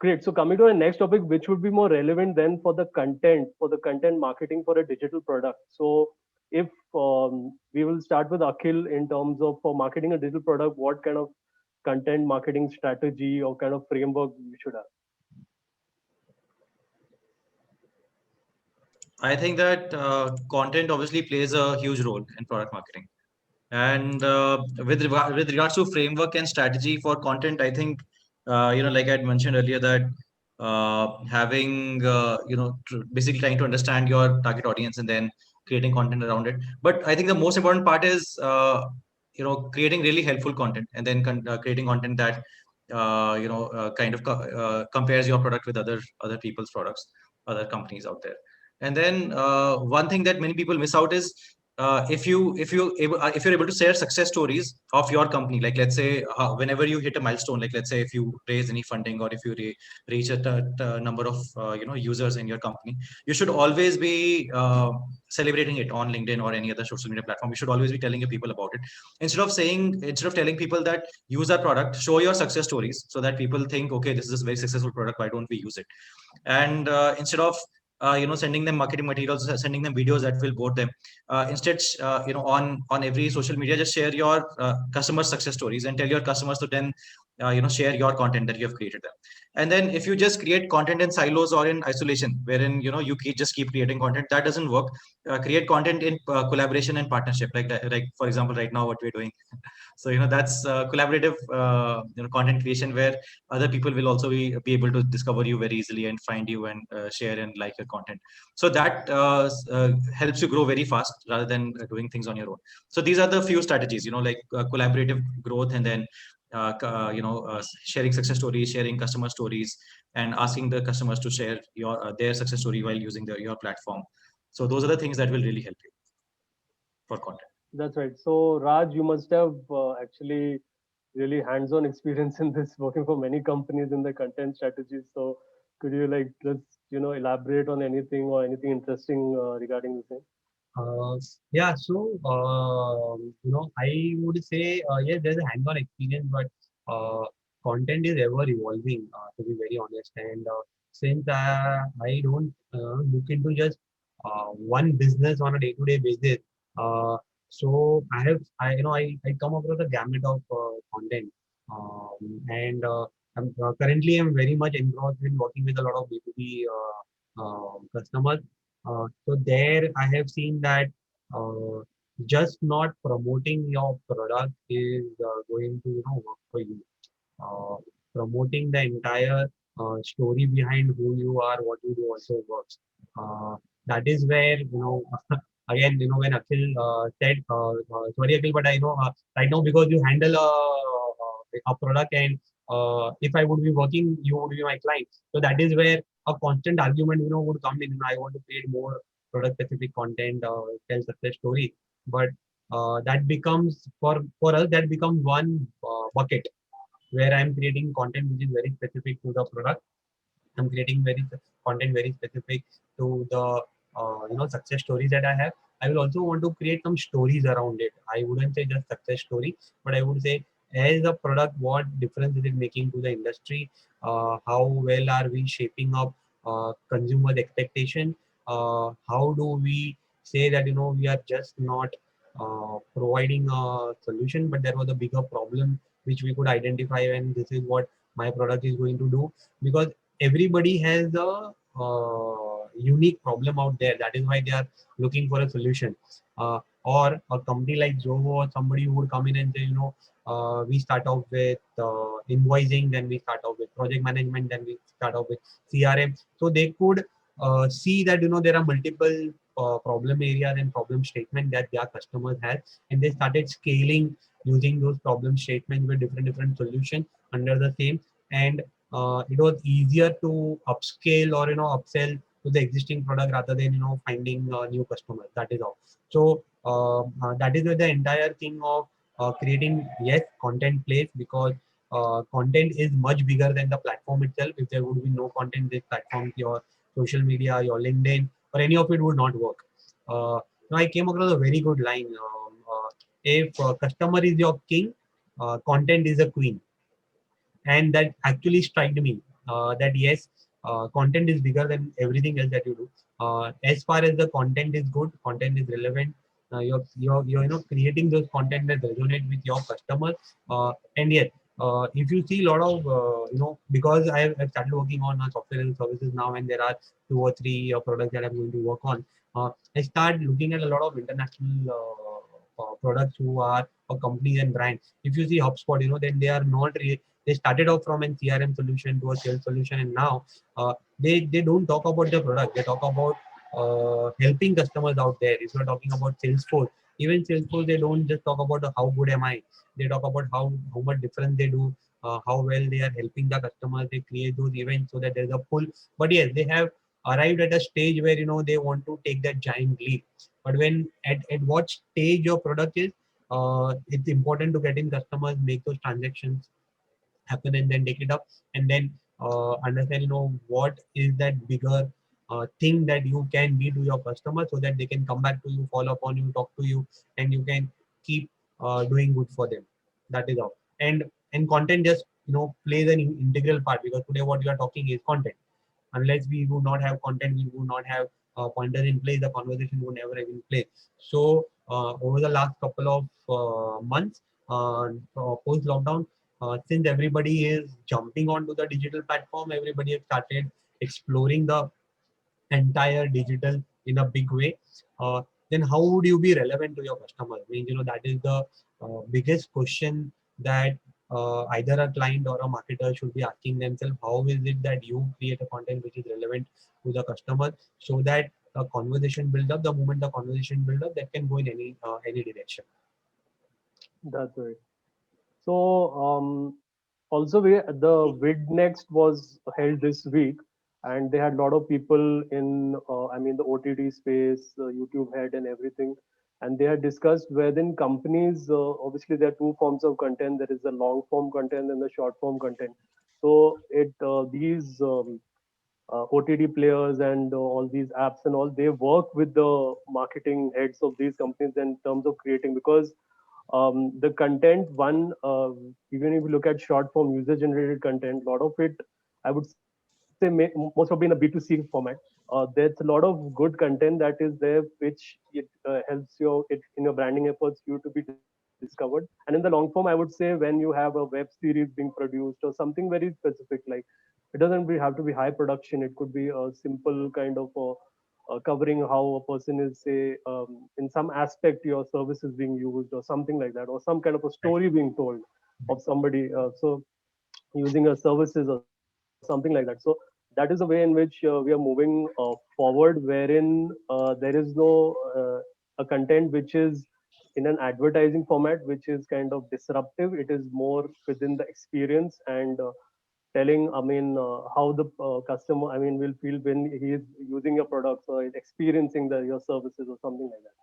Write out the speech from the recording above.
Great. So coming to the next topic, which would be more relevant then for the content marketing for a digital product. So if we will start with Akhil in terms of for marketing a digital product, what kind of content marketing strategy or kind of framework we should have? I think that content obviously plays a huge role in product marketing. And with regards to framework and strategy for content, I think like I had mentioned earlier, that having basically trying to understand your target audience and then creating content around it. But I think the most important part is creating really helpful content, and then creating content that kind of compares your product with other people's products, other companies out there. And then one thing that many people miss out is if you're able to share success stories of your company, like let's say whenever you hit a milestone, like let's say if you raise any funding, or if you reach a number of users in your company, you should always be celebrating it on LinkedIn or any other social media platform. You should always be telling your people about it, instead of telling people that use our product. Show your success stories so that people think, okay, this is a very successful product, why don't we use it? And instead of sending them marketing materials, sending them videos that will bore them, instead on every social media, just share your customer success stories and tell your customers to then share your content that you have created them. And then if you just create content in silos or in isolation, wherein just keep creating content, that doesn't work. Create content in collaboration and partnership, like that, like for example right now what we're doing. So that's collaborative content creation, where other people will also be able to discover you very easily and find you and share and like your content. So that helps you grow very fast rather than doing things on your own. So these are the few strategies, like collaborative growth, and then sharing success stories, sharing customer stories, and asking the customers to share their success story while using your platform. So those are the things that will really help you for content. That's right. So Raj, you must have actually really hands-on experience in this, working for many companies in the content strategy. So could you like just elaborate on anything or anything interesting regarding the same? Uh, yeah, so I would say yes, there's a hands-on experience, but content is ever evolving. To be very honest, and since I don't look into just one business on a day-to-day basis, uh, so I come across a gamut of content, and I'm very much engrossed in working with a lot of B2B customers. So there I have seen that uh, just not promoting your product is going to work for you. Uh, Promoting the entire story behind who you are, what you do also works. That is where again when Akhil said sorry Akhil, but I know right now because you handle a product, and if I would be working, you would be my client. So that is where a constant argument would come in. I want to create more product specific content, tell success story, but that becomes for us, that becomes one bucket where I'm creating content which is very specific to the product. I'm creating content very specific to the success stories that I have. I will also want to create some stories around it. I wouldn't say just success story, but I would say as a product, what difference is it making to the industry? How well are we shaping up consumer expectation? How do we say that we are just not providing a solution, but there was a bigger problem which we could identify, and this is what my product is going to do. Because everybody has a unique problem out there. That is why they are looking for a solution. Or a company like Zoho or somebody who would come in and say, we start off with invoicing, then we start off with project management, then we start off with CRM. So they could see that there are multiple problem areas and problem statement that their customers have, and they started scaling using those problem statements with different solutions under the same. And it was easier to upscale or upsell to the existing product rather than finding new customers. That is all. So that is where the entire thing of creating, yes, content plays, because content is much bigger than the platform itself. If there would be no content, this platform, your social media, your LinkedIn, or any of it would not work. Now I came across a very good line. If customer is your king, content is a queen. And that actually struck me. that yes, content is bigger than everything else that you do. As far as the content is good, content is relevant. You're creating those content that resonate with your customers. And yet, if you see a lot of because I've started working on software and services now, and there are 2 or 3 products that I'm going to work on. I start looking at a lot of international products who are companies and brands. If you see HubSpot, then they are not they started off from a CRM solution to a sales solution, and now they don't talk about the product. They talk about helping customers out there. If you're talking about Salesforce, even Salesforce, they don't just talk about how good am I. They talk about how much difference they do, how well they are helping the customers. They create those events so that there's a pull. But yes, they have arrived at a stage where they want to take that giant leap. But when at what stage your product is, it's important to get in customers, make those transactions happen, and then take it up, and then understand what is that bigger thing that you can be to your customer, so that they can come back to you, follow up on you, talk to you, and you can keep doing good for them. That is all. And content just plays an integral part, because today what you are talking is content. Unless we would not have content, we would not have pointers in place, the conversation would never have in place. So over the last couple of months, post lockdown, since everybody is jumping onto the digital platform, everybody has started exploring the entire digital in a big way. uh, then how would you be relevant to your customers? I mean, that is the biggest question that either a client or a marketer should be asking themselves. How is it that you create a content which is relevant to the customer, so that a conversation build up? The moment the conversation build up, that can go in any direction. That's right. So also the Vid Next was held this week, and they had a lot of people in I mean the OTT space, YouTube head, and everything. And they had discussed within companies. Obviously, there are two forms of content. There is the long form content and the short form content. So it these OTT players and all these apps and all, they work with the marketing heads of these companies in terms of creating, because the content one, even if you look at short form user generated content, a lot of it, I would say, most probably in a B2C format. There's a lot of good content that is there, which it helps you it in your branding efforts, you to be discovered. And in the long form, I would say, when you have a web series being produced or something very specific, like it doesn't have to be high production. It could be a simple kind of covering how a person is, say, in some aspect your service is being used or something like that, or some kind of a Right. story being told of somebody. So using a services or something like that. So that is the way in which we are moving forward, wherein there is no a content which is in an advertising format, which is kind of disruptive. It is more within the experience and telling, I mean, how the customer, I mean, will feel when he is using your products or experiencing your services or something like that.